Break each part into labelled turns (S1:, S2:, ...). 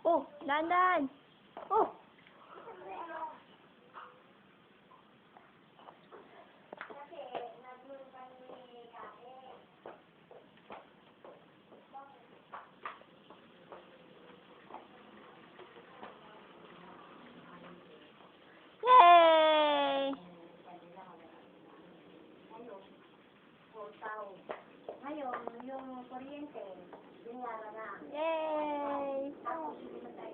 S1: Oh, dandan. Oh. Yay!
S2: Ngayon, yung kuryente, biniyara na.
S1: Yay!
S2: Tapos, hindi na tayo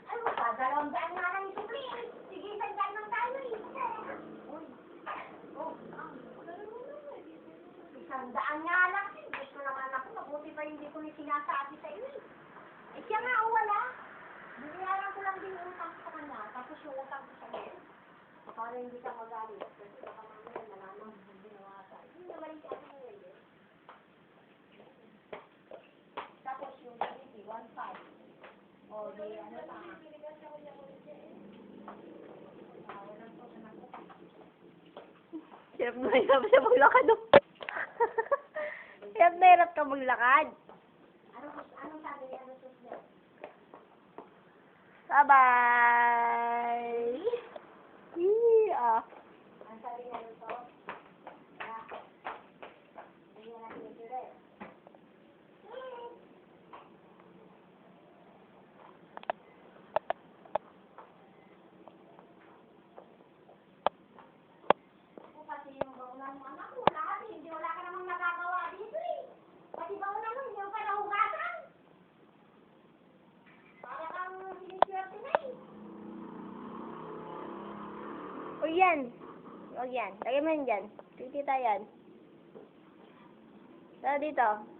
S2: ay, dalawang daan nga lang yung supli. Sige, isang daan lang tayo eh. Uy. Oh. Isang daan nga lang. Gusto naman ako. Mabuti pa hindi ko yung sinasabi sa iyo eh. Eh, siya nga o wala. Biniyaran ko lang din yung utang sa kanya. Tapos yung utang ko sa iyo. Para hindi ka magalit. Kasi baka mamaya nalaman mo ginawa sa iyo. Hindi naman yung sa iyo eh. Tapos yung 1.5. O, di ano pa.
S1: Hirap na hirap siya maglakad. Oh. Hirap na hirap ka maglakad.
S2: Ano sabi niya? Ano sabi niya?
S1: Bye-bye! Yeah.
S2: Ang sabi niya nito? Hindi niya natin ito eh. Pati yung baunan mo, anak mo, lahat eh. Hindi wala ka namang nagagawa dito eh. Pati baunan mo, hindi mo pa nahugasan. Para kang siniswerte na eh.
S1: O yan. O yan. Lagay mo yan dyan. Titita yan. Tara dito.